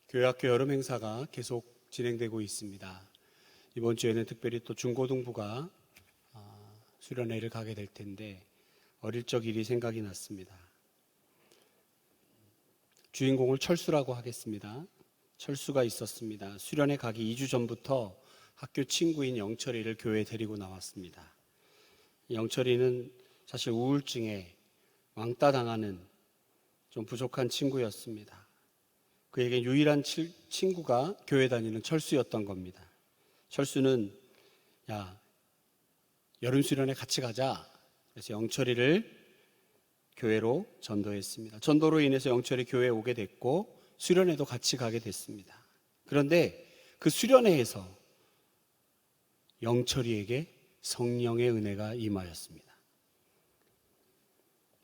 교회학교 여름 행사가 계속 진행되고 있습니다. 이번 주에는 특별히 또 중고등부가 수련회를 가게 될 텐데 어릴 적 일이 생각이 났습니다. 주인공을 철수라고 하겠습니다. 철수가 있었습니다. 수련회 가기 2주 전부터 학교 친구인 영철이를 교회에 데리고 나왔습니다. 영철이는 사실 우울증에 왕따 당하는 좀 부족한 친구였습니다. 그에게 유일한 친구가 교회 다니는 철수였던 겁니다. 철수는 여름 수련회 같이 가자. 그래서 영철이를 교회로 전도했습니다. 전도로 인해서 영철이 교회에 오게 됐고 수련회도 같이 가게 됐습니다. 그런데 그 수련회에서 영철이에게 성령의 은혜가 임하였습니다.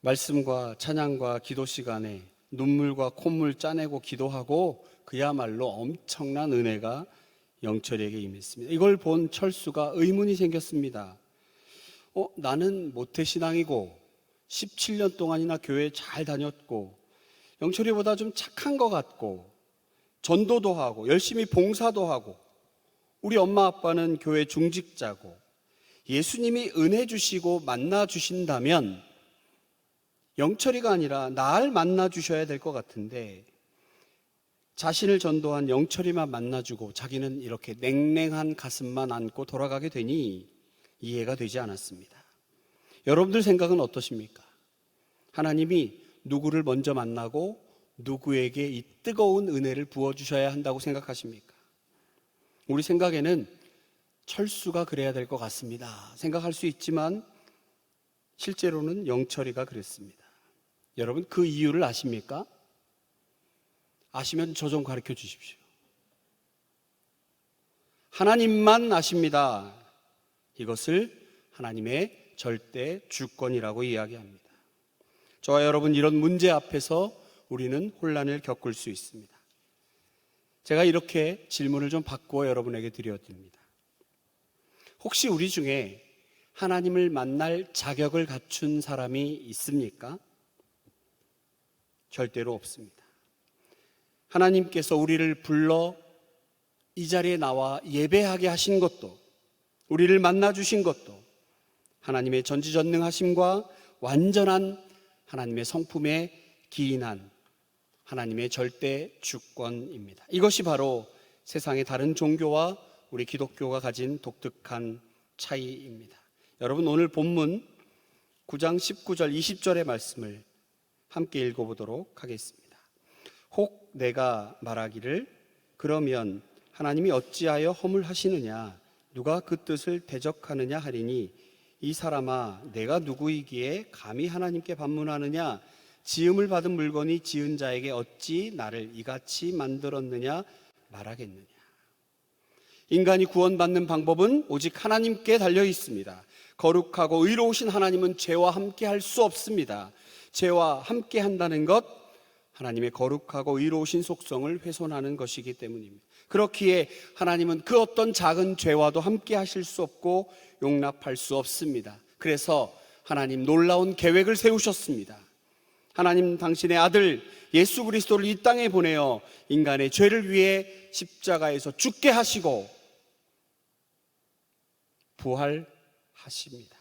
말씀과 찬양과 기도 시간에 눈물과 콧물 짜내고 기도하고 그야말로 엄청난 은혜가 영철이에게 임했습니다. 이걸 본 철수가 의문이 생겼습니다. 나는 모태신앙이고 17년 동안이나 교회 잘 다녔고 영철이보다 좀 착한 것 같고 전도도 하고 열심히 봉사도 하고 우리 엄마 아빠는 교회 중직자고 예수님이 은혜 주시고 만나 주신다면 영철이가 아니라 날 만나 주셔야 될 것 같은데 자신을 전도한 영철이만 만나주고 자기는 이렇게 냉랭한 가슴만 안고 돌아가게 되니 이해가 되지 않았습니다. 여러분들 생각은 어떠십니까? 하나님이 누구를 먼저 만나고 누구에게 이 뜨거운 은혜를 부어주셔야 한다고 생각하십니까? 우리 생각에는 철수가 그래야 될 것 같습니다 생각할 수 있지만 실제로는 영철이가 그랬습니다. 여러분 그 이유를 아십니까? 아시면 저 좀 가르쳐 주십시오. 하나님만 아십니다. 이것을 하나님의 절대 주권이라고 이야기합니다. 저와 여러분 이런 문제 앞에서 우리는 혼란을 겪을 수 있습니다. 제가 이렇게 질문을 좀 바꾸어 여러분에게 드려드립니다. 혹시 우리 중에 하나님을 만날 자격을 갖춘 사람이 있습니까? 절대로 없습니다. 하나님께서 우리를 불러 이 자리에 나와 예배하게 하신 것도 우리를 만나 주신 것도 하나님의 전지전능하심과 완전한 하나님의 성품에 기인한 하나님의 절대 주권입니다. 이것이 바로 세상의 다른 종교와 우리 기독교가 가진 독특한 차이입니다. 여러분 오늘 본문 9장 19절 20절의 말씀을 함께 읽어보도록 하겠습니다. 혹 내가 말하기를 그러면 하나님이 어찌하여 허물하시느냐 누가 그 뜻을 대적하느냐 하리니 이 사람아 내가 누구이기에 감히 하나님께 반문하느냐 지음을 받은 물건이 지은 자에게 어찌 나를 이같이 만들었느냐 말하겠느냐. 인간이 구원받는 방법은 오직 하나님께 달려 있습니다. 거룩하고 의로우신 하나님은 죄와 함께 할 수 없습니다. 죄와 함께 한다는 것 하나님의 거룩하고 의로우신 속성을 훼손하는 것이기 때문입니다. 그렇기에 하나님은 그 어떤 작은 죄와도 함께 하실 수 없고 용납할 수 없습니다. 그래서 하나님 놀라운 계획을 세우셨습니다. 하나님 당신의 아들 예수 그리스도를 이 땅에 보내어 인간의 죄를 위해 십자가에서 죽게 하시고 부활하십니다.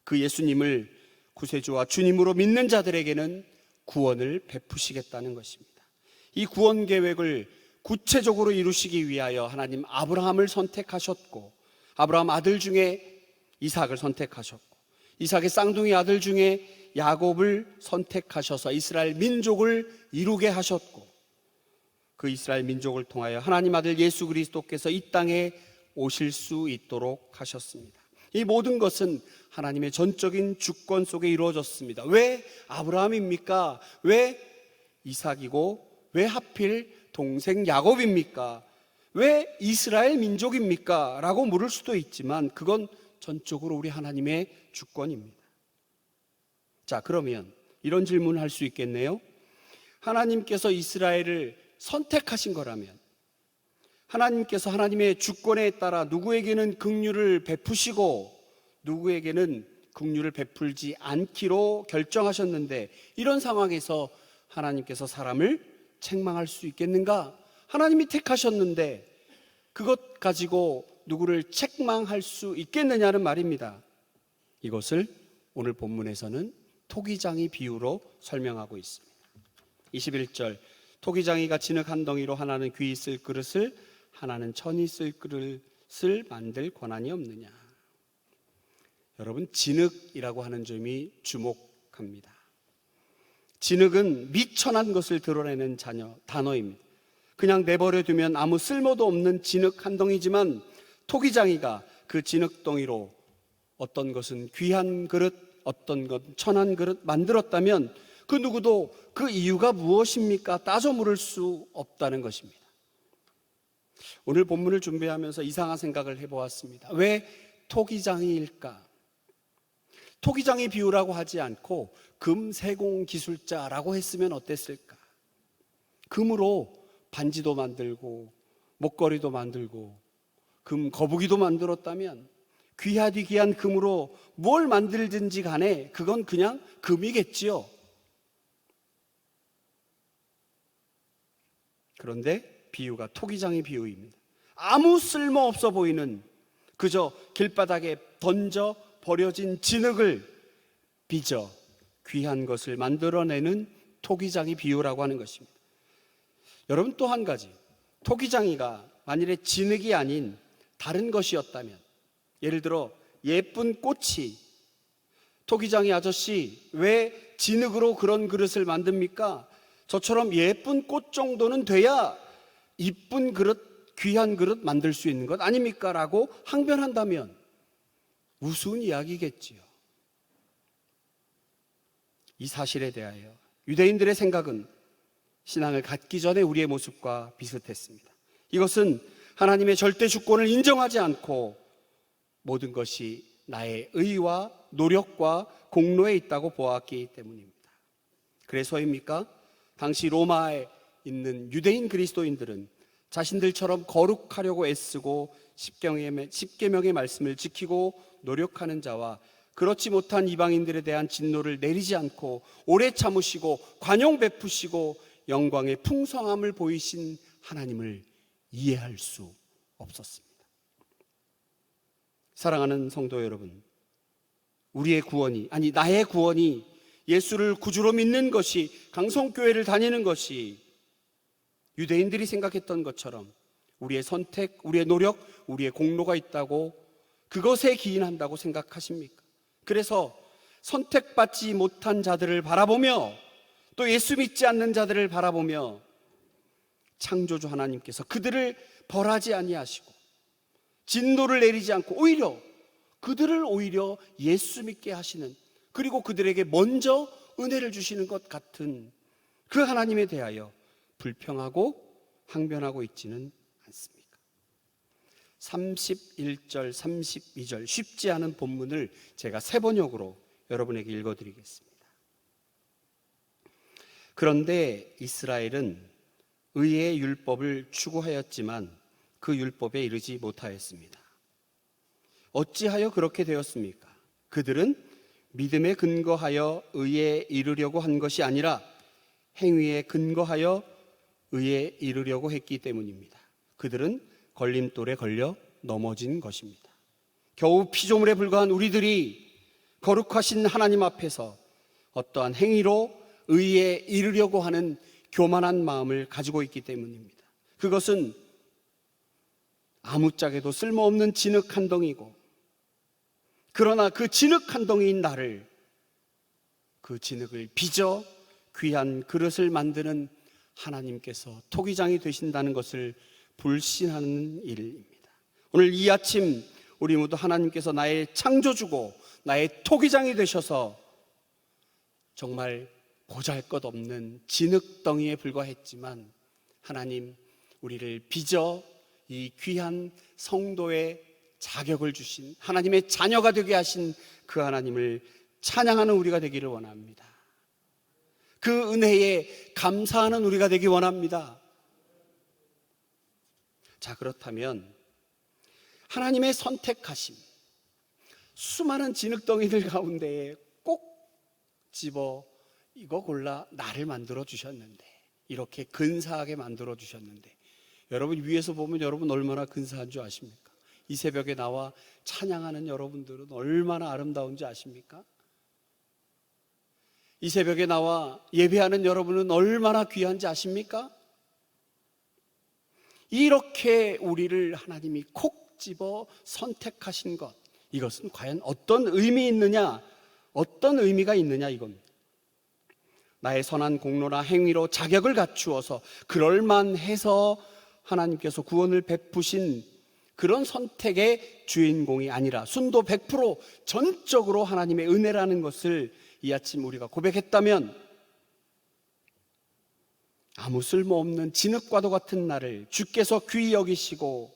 그 예수님을 구세주와 주님으로 믿는 자들에게는 구원을 베푸시겠다는 것입니다. 이 구원 계획을 구체적으로 이루시기 위하여 하나님 아브라함을 선택하셨고 아브라함 아들 중에 이삭을 선택하셨고 이삭의 쌍둥이 아들 중에 야곱을 선택하셔서 이스라엘 민족을 이루게 하셨고 그 이스라엘 민족을 통하여 하나님 아들 예수 그리스도께서 이 땅에 오실 수 있도록 하셨습니다. 이 모든 것은 하나님의 전적인 주권 속에 이루어졌습니다. 왜 아브라함입니까? 왜 이삭이고 왜 하필 동생 야곱입니까? 왜 이스라엘 민족입니까? 라고 물을 수도 있지만 그건 전적으로 우리 하나님의 주권입니다. 자, 그러면 이런 질문을 할 수 있겠네요. 하나님께서 이스라엘을 선택하신 거라면 하나님께서 하나님의 주권에 따라 누구에게는 긍휼을 베푸시고 누구에게는 긍휼을 베풀지 않기로 결정하셨는데 이런 상황에서 하나님께서 사람을 책망할 수 있겠는가? 하나님이 택하셨는데 그것 가지고 누구를 책망할 수 있겠느냐는 말입니다. 이것을 오늘 본문에서는 토기장이 비유로 설명하고 있습니다. 21절, 토기장이가 진흙 한 덩이로 하나는 귀 있을 그릇을, 하나는 천 있을 그릇을 만들 권한이 없느냐. 여러분, 진흙이라고 하는 점이 주목합니다. 진흙은 미천한 것을 드러내는 단어입니다. 그냥 내버려 두면 아무 쓸모도 없는 진흙 한 덩이지만 토기장이가 그 진흙 덩이로 어떤 것은 귀한 그릇, 어떤 것 천한 그릇 만들었다면 그 누구도 그 이유가 무엇입니까? 따져 물을 수 없다는 것입니다. 오늘 본문을 준비하면서 이상한 생각을 해보았습니다. 왜 토기장이일까? 토기장이 비유라고 하지 않고 금세공 기술자라고 했으면 어땠을까? 금으로 반지도 만들고 목걸이도 만들고 금 거북이도 만들었다면 귀하디 귀한 금으로 뭘 만들든지 간에 그건 그냥 금이겠지요. 그런데 비유가 토기장의 비유입니다. 아무 쓸모없어 보이는 그저 길바닥에 던져 버려진 진흙을 빚어 귀한 것을 만들어내는 토기장의 비유라고 하는 것입니다. 여러분, 또 한 가지, 토기장이가 만일에 진흙이 아닌 다른 것이었다면, 예를 들어 예쁜 꽃이, 토기장이 아저씨 왜 진흙으로 그런 그릇을 만듭니까? 저처럼 예쁜 꽃 정도는 돼야 이쁜 그릇, 귀한 그릇 만들 수 있는 것 아닙니까? 라고 항변한다면 우스운 이야기겠지요. 이 사실에 대하여 유대인들의 생각은 신앙을 갖기 전에 우리의 모습과 비슷했습니다. 이것은 하나님의 절대 주권을 인정하지 않고 모든 것이 나의 의와 노력과 공로에 있다고 보았기 때문입니다. 그래서입니까? 당시 로마에 있는 유대인 그리스도인들은 자신들처럼 거룩하려고 애쓰고 십계명의 말씀을 지키고 노력하는 자와 그렇지 못한 이방인들에 대한 진노를 내리지 않고 오래 참으시고 관용 베푸시고 영광의 풍성함을 보이신 하나님을 이해할 수 없었습니다. 사랑하는 성도 여러분, 우리의 구원이, 아니 나의 구원이 예수를 구주로 믿는 것이, 강성교회를 다니는 것이 유대인들이 생각했던 것처럼 우리의 선택, 우리의 노력, 우리의 공로가 있다고, 그것에 기인한다고 생각하십니까? 그래서 선택받지 못한 자들을 바라보며 또 예수 믿지 않는 자들을 바라보며 창조주 하나님께서 그들을 벌하지 아니하시고 진노를 내리지 않고 그들을 오히려 예수 믿게 하시는, 그리고 그들에게 먼저 은혜를 주시는 것 같은 그 하나님에 대하여 불평하고 항변하고 있지는 않습니까? 31절, 32절 쉽지 않은 본문을 제가 세 번역으로 여러분에게 읽어드리겠습니다. 그런데 이스라엘은 의의 율법을 추구하였지만 그 율법에 이르지 못하였습니다. 어찌하여 그렇게 되었습니까? 그들은 믿음에 근거하여 의에 이르려고 한 것이 아니라 행위에 근거하여 의에 이르려고 했기 때문입니다. 그들은 걸림돌에 걸려 넘어진 것입니다. 겨우 피조물에 불과한 우리들이 거룩하신 하나님 앞에서 어떠한 행위로 의에 이르려고 하는 교만한 마음을 가지고 있기 때문입니다. 그것은 아무짝에도 쓸모없는 진흙 한 덩이고, 그러나 그 진흙 한 덩이인 나를, 그 진흙을 빚어 귀한 그릇을 만드는 하나님께서 토기장이 되신다는 것을 불신하는 일입니다. 오늘 이 아침 우리 모두 하나님께서 나의 창조주고 나의 토기장이 되셔서 정말 보잘것없는 진흙덩이에 불과했지만 하나님, 우리를 빚어 이 귀한 성도의 자격을 주신, 하나님의 자녀가 되게 하신 그 하나님을 찬양하는 우리가 되기를 원합니다. 그 은혜에 감사하는 우리가 되기 원합니다. 자, 그렇다면 하나님의 선택하심, 수많은 진흙덩이들 가운데에 꼭 집어 이거 골라 나를 만들어 주셨는데, 이렇게 근사하게 만들어 주셨는데 여러분 위에서 보면 여러분 얼마나 근사한 줄 아십니까? 이 새벽에 나와 찬양하는 여러분들은 얼마나 아름다운지 아십니까? 이 새벽에 나와 예배하는 여러분은 얼마나 귀한지 아십니까? 이렇게 우리를 하나님이 콕 집어 선택하신 것, 이것은 과연 어떤 의미 있느냐, 어떤 의미가 있느냐 이겁니다. 나의 선한 공로나 행위로 자격을 갖추어서 그럴만해서 하나님께서 구원을 베푸신 그런 선택의 주인공이 아니라 순도 100% 전적으로 하나님의 은혜라는 것을 이 아침 우리가 고백했다면, 아무 쓸모없는 진흙과도 같은 나를 주께서 귀히 여기시고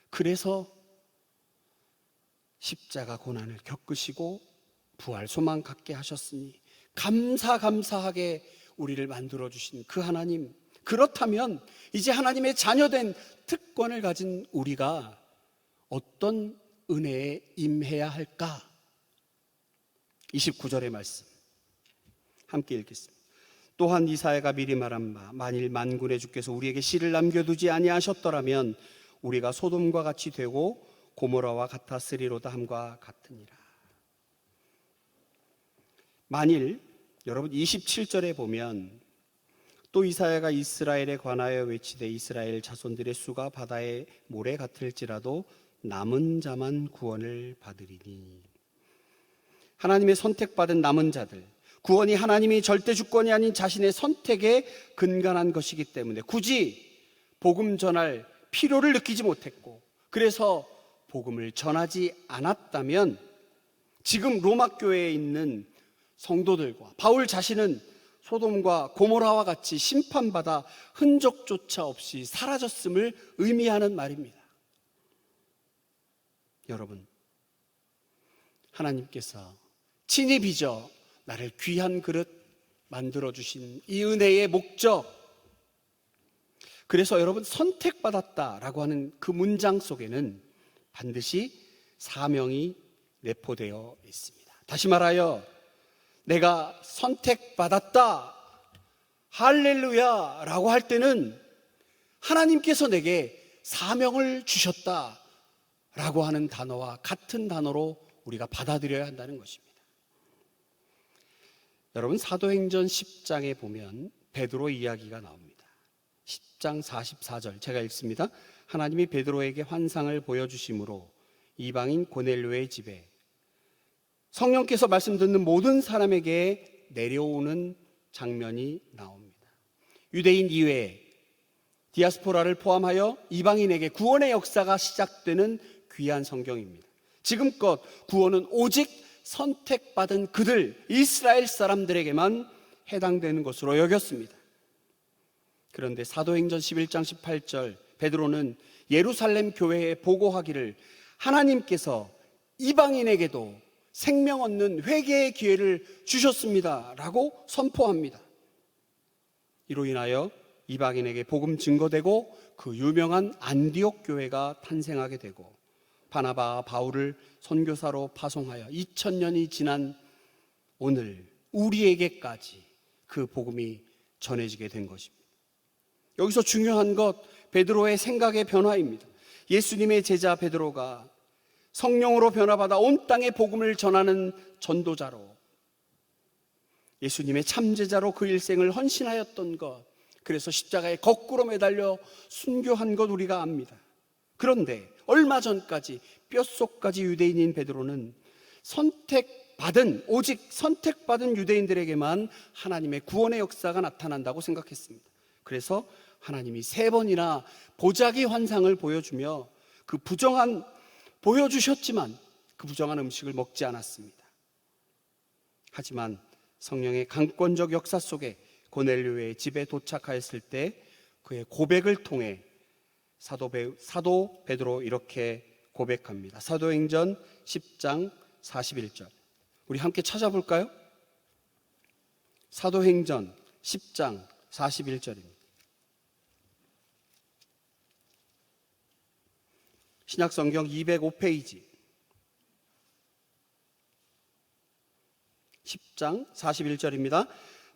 그래서 십자가 고난을 겪으시고 부활 소망 갖게 하셨으니 감사하게 우리를 만들어주신 그 하나님, 그렇다면 이제 하나님의 자녀된 특권을 가진 우리가 어떤 은혜에 임해야 할까? 29절의 말씀 함께 읽겠습니다. 또한 이사야가 미리 말한 바 만일 만군의 주께서 우리에게 씨를 남겨두지 아니하셨더라면 우리가 소돔과 같이 되고 고모라와 같았으리로다 함과 같으니라. 만일 여러분 27절에 보면 또 이사야가 이스라엘에 관하여 외치되 이스라엘 자손들의 수가 바다의 모래 같을지라도 남은 자만 구원을 받으리니. 하나님의 선택받은 남은 자들, 구원이 하나님이 절대 주권이 아닌 자신의 선택에 근간한 것이기 때문에 굳이 복음 전할 필요를 느끼지 못했고, 그래서 복음을 전하지 않았다면 지금 로마 교회에 있는 성도들과 바울 자신은 소돔과 고모라와 같이 심판받아 흔적조차 없이 사라졌음을 의미하는 말입니다. 여러분, 하나님께서 친히 빚어 나를 귀한 그릇 만들어주신 이 은혜의 목적, 그래서 여러분 선택받았다라고 하는 그 문장 속에는 반드시 사명이 내포되어 있습니다. 다시 말하여 내가 선택받았다, 할렐루야 라고 할 때는 하나님께서 내게 사명을 주셨다 라고 하는 단어와 같은 단어로 우리가 받아들여야 한다는 것입니다. 여러분, 사도행전 10장에 보면 베드로 이야기가 나옵니다. 10장 44절 제가 읽습니다. 하나님이 베드로에게 환상을 보여주심으로 이방인 고넬료의 집에 성령께서 말씀 듣는 모든 사람에게 내려오는 장면이 나옵니다. 유대인 이외에 디아스포라를 포함하여 이방인에게 구원의 역사가 시작되는 귀한 성경입니다. 지금껏 구원은 오직 선택받은 그들, 이스라엘 사람들에게만 해당되는 것으로 여겼습니다. 그런데 사도행전 11장 18절 베드로는 예루살렘 교회에 보고하기를 하나님께서 이방인에게도 생명 얻는 회개의 기회를 주셨습니다 라고 선포합니다. 이로 인하여 이방인에게 복음 증거되고 그 유명한 안디옥 교회가 탄생하게 되고 바나바와 바울을 선교사로 파송하여 2000년이 지난 오늘 우리에게까지 그 복음이 전해지게 된 것입니다. 여기서 중요한 것, 베드로의 생각의 변화입니다. 예수님의 제자 베드로가 성령으로 변화받아 온 땅에 복음을 전하는 전도자로, 예수님의 참제자로 그 일생을 헌신하였던 것, 그래서 십자가에 거꾸로 매달려 순교한 것 우리가 압니다. 그런데 얼마 전까지 뼛속까지 유대인인 베드로는 오직 선택받은 유대인들에게만 하나님의 구원의 역사가 나타난다고 생각했습니다. 그래서 하나님이 3번이나 보자기 환상을 보여주며 보여주셨지만 그 부정한 음식을 먹지 않았습니다. 하지만 성령의 강권적 역사 속에 고넬료의 집에 도착하였을 때 그의 고백을 통해 사도 베드로 이렇게 고백합니다. 사도행전 10장 41절 우리 함께 찾아볼까요? 사도행전 10장 41절입니다. 신약성경 205페이지 10장 41절입니다.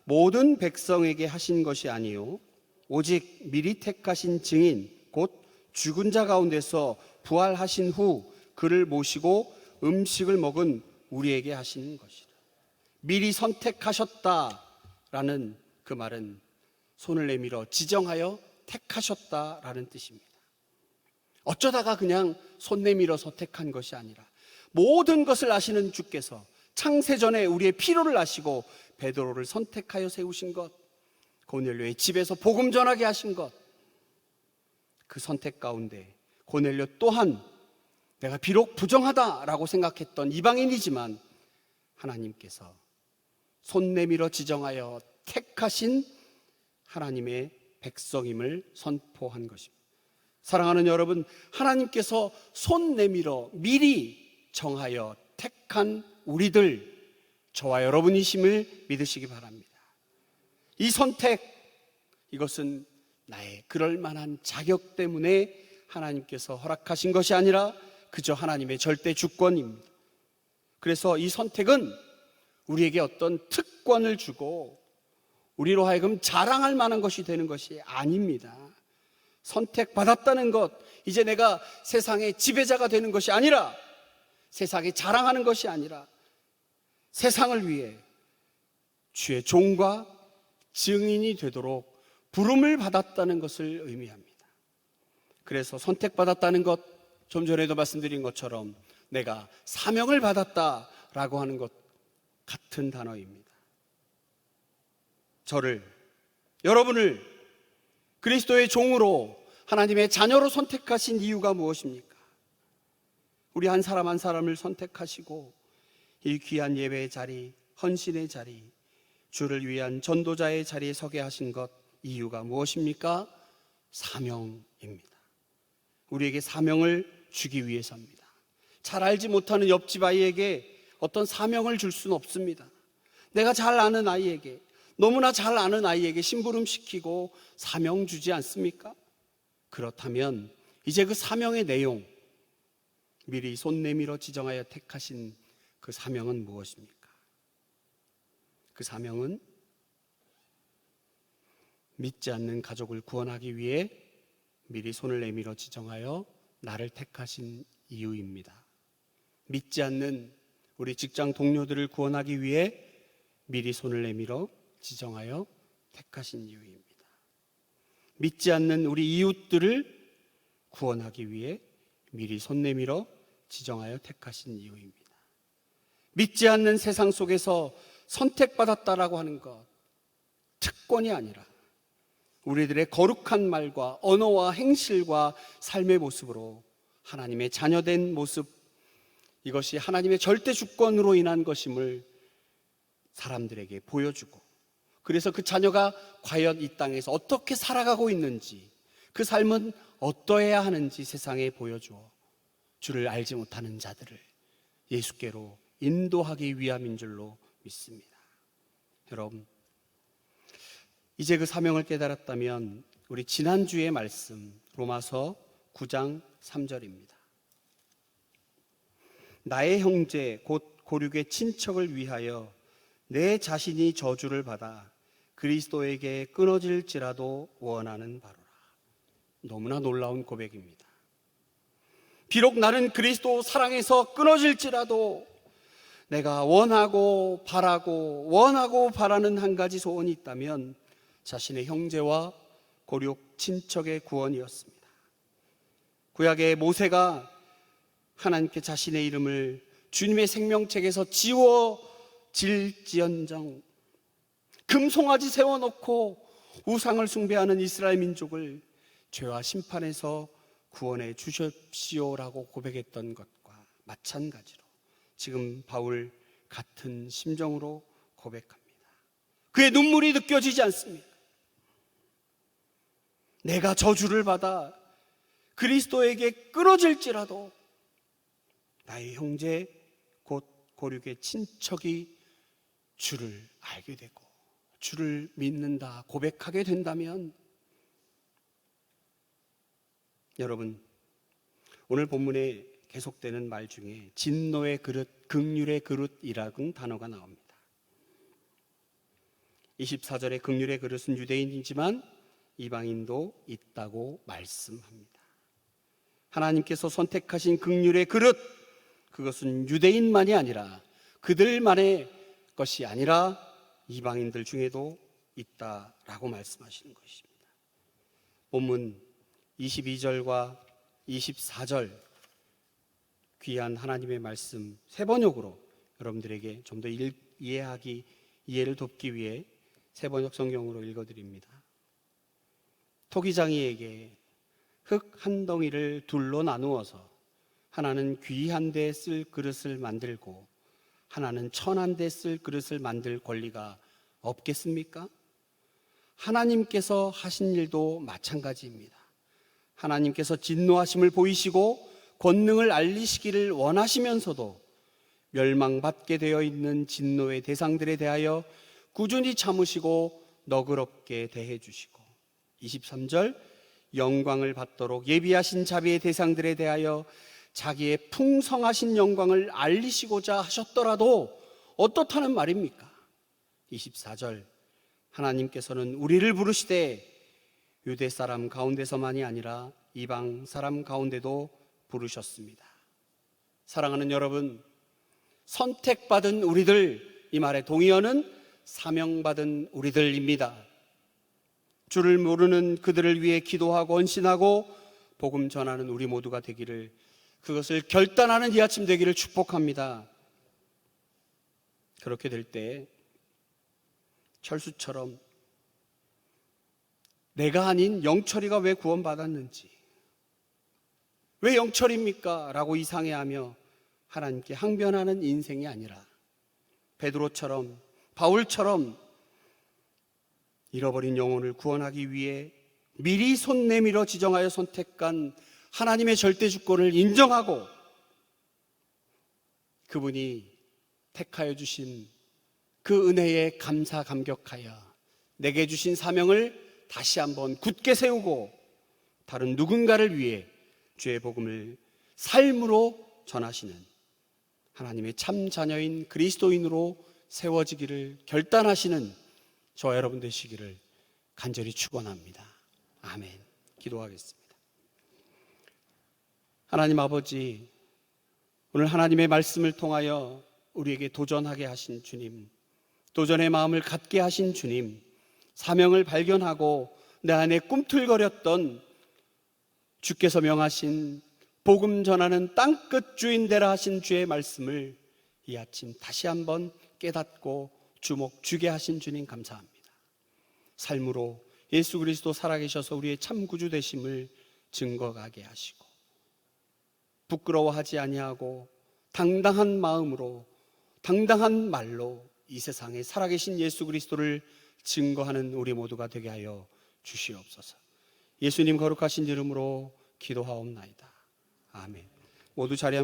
모든 백성에게 하신 것이 아니요 오직 미리 택하신 증인 곧 죽은 자 가운데서 부활하신 후 그를 모시고 음식을 먹은 우리에게 하시는 것이라. 미리 선택하셨다라는 그 말은 손을 내밀어 지정하여 택하셨다라는 뜻입니다. 어쩌다가 그냥 손 내밀어서 택한 것이 아니라 모든 것을 아시는 주께서 창세전에 우리의 필요를 아시고 베드로를 선택하여 세우신 것, 고넬료의 집에서 복음 전하게 하신 것, 그 선택 가운데 고넬료 또한 내가 비록 부정하다라고 생각했던 이방인이지만 하나님께서 손 내밀어 지정하여 택하신 하나님의 백성임을 선포한 것입니다. 사랑하는 여러분, 하나님께서 손 내밀어 미리 정하여 택한 우리들, 저와 여러분이심을 믿으시기 바랍니다. 이 선택, 이것은 나의 그럴 만한 자격 때문에 하나님께서 허락하신 것이 아니라 그저 하나님의 절대 주권입니다. 그래서 이 선택은 우리에게 어떤 특권을 주고 우리로 하여금 자랑할 만한 것이 되는 것이 아닙니다. 선택받았다는 것, 이제 내가 세상의 지배자가 되는 것이 아니라, 세상에 자랑하는 것이 아니라 세상을 위해 주의 종과 증인이 되도록 부름을 받았다는 것을 의미합니다. 그래서 선택받았다는 것, 좀 전에도 말씀드린 것처럼 내가 사명을 받았다라고 하는 것 같은 단어입니다. 저를, 여러분을 그리스도의 종으로 하나님의 자녀로 선택하신 이유가 무엇입니까? 우리 한 사람 한 사람을 선택하시고 이 귀한 예배의 자리, 헌신의 자리, 주를 위한 전도자의 자리에 서게 하신 것, 이유가 무엇입니까? 사명입니다. 우리에게 사명을 주기 위해서입니다. 잘 알지 못하는 옆집 아이에게 어떤 사명을 줄 수는 없습니다. 내가 잘 아는 아이에게, 너무나 잘 아는 아이에게 심부름시키고 사명 주지 않습니까? 그렇다면 이제 그 사명의 내용, 미리 손 내밀어 지정하여 택하신 그 사명은 무엇입니까? 그 사명은 믿지 않는 가족을 구원하기 위해 미리 손을 내밀어 지정하여 나를 택하신 이유입니다. 믿지 않는 우리 직장 동료들을 구원하기 위해 미리 손을 내밀어 지정하여 택하신 이유입니다. 믿지 않는 우리 이웃들을 구원하기 위해 미리 손 내밀어 지정하여 택하신 이유입니다. 믿지 않는 세상 속에서 선택받았다라고 하는 것, 특권이 아니라 우리들의 거룩한 말과 언어와 행실과 삶의 모습으로 하나님의 자녀된 모습, 이것이 하나님의 절대 주권으로 인한 것임을 사람들에게 보여주고, 그래서 그 자녀가 과연 이 땅에서 어떻게 살아가고 있는지, 그 삶은 어떠해야 하는지 세상에 보여주어 주를 알지 못하는 자들을 예수께로 인도하기 위함인 줄로 믿습니다. 여러분, 이제 그 사명을 깨달았다면 우리 지난주의 말씀 로마서 9장 3절입니다. 나의 형제 곧 고륙의 친척을 위하여 내 자신이 저주를 받아 그리스도에게 끊어질지라도 원하는 바로라. 너무나 놀라운 고백입니다. 비록 나는 그리스도 사랑에서 끊어질지라도 내가 원하고 바라는 한 가지 소원이 있다면 자신의 형제와 고륙 친척의 구원이었습니다. 구약의 모세가 하나님께 자신의 이름을 주님의 생명책에서 지워질지언정 금송아지 세워놓고 우상을 숭배하는 이스라엘 민족을 죄와 심판에서 구원해 주십시오라고 고백했던 것과 마찬가지로 지금 바울 같은 심정으로 고백합니다. 그의 눈물이 느껴지지 않습니까? 내가 저주를 받아 그리스도에게 끊어질지라도 나의 형제 곧 고륙의 친척이 주를 알게 되고 주를 믿는다 고백하게 된다면, 여러분, 오늘 본문에 계속되는 말 중에 진노의 그릇, 긍휼의 그릇이라는 단어가 나옵니다. 24절의 긍휼의 그릇은 유대인이지만 이방인도 있다고 말씀합니다. 하나님께서 선택하신 긍휼의 그릇, 그것은 유대인만이 아니라 그들만의 것이 아니라 이방인들 중에도 있다라고 말씀하시는 것입니다. 본문 22절과 24절 귀한 하나님의 말씀 세 번역으로 여러분들에게 좀 더 이해를 돕기 위해 세 번역 성경으로 읽어드립니다. 토기장이에게 흙 한 덩이를 둘로 나누어서 하나는 귀한 데 쓸 그릇을 만들고 하나는 천한 데 쓸 그릇을 만들 권리가 없겠습니까? 하나님께서 하신 일도 마찬가지입니다. 하나님께서 진노하심을 보이시고 권능을 알리시기를 원하시면서도 멸망받게 되어 있는 진노의 대상들에 대하여 꾸준히 참으시고 너그럽게 대해 주시고 23절 영광을 받도록 예비하신 자비의 대상들에 대하여 자기의 풍성하신 영광을 알리시고자 하셨더라도 어떻다는 말입니까? 24절 하나님께서는 우리를 부르시되 유대 사람 가운데서만이 아니라 이방 사람 가운데도 부르셨습니다. 사랑하는 여러분, 선택받은 우리들, 이 말의 동의어는 사명받은 우리들입니다. 주를 모르는 그들을 위해 기도하고 헌신하고 복음 전하는 우리 모두가 되기를, 그것을 결단하는 이 아침 되기를 축복합니다. 그렇게 될 때 철수처럼 내가 아닌 영철이가 왜 구원받았는지, 왜 영철입니까? 라고 이상해하며 하나님께 항변하는 인생이 아니라 베드로처럼, 바울처럼 잃어버린 영혼을 구원하기 위해 미리 손 내밀어 지정하여 선택한 하나님의 절대 주권을 인정하고 그분이 택하여 주신 그 은혜에 감사 감격하여 내게 주신 사명을 다시 한번 굳게 세우고 다른 누군가를 위해 주의 복음을 삶으로 전하시는 하나님의 참 자녀인 그리스도인으로 세워지기를 결단하시는 저와 여러분 되시기를 간절히 축원합니다. 아멘. 기도하겠습니다. 하나님 아버지, 오늘 하나님의 말씀을 통하여 우리에게 도전하게 하신 주님, 도전의 마음을 갖게 하신 주님, 사명을 발견하고 내 안에 꿈틀거렸던 주께서 명하신 복음 전하는 땅끝 주인 되라 하신 주의 말씀을 이 아침 다시 한번 깨닫고 주목 주게 하신 주님 감사합니다. 삶으로 예수 그리스도 살아계셔서 우리의 참 구주 되심을 증거하게 하시고 부끄러워하지 아니하고 당당한 마음으로 당당한 말로 이 세상에 살아계신 예수 그리스도를 증거하는 우리 모두가 되게 하여 주시옵소서. 예수님 거룩하신 이름으로 기도하옵나이다. 아멘. 모두 자리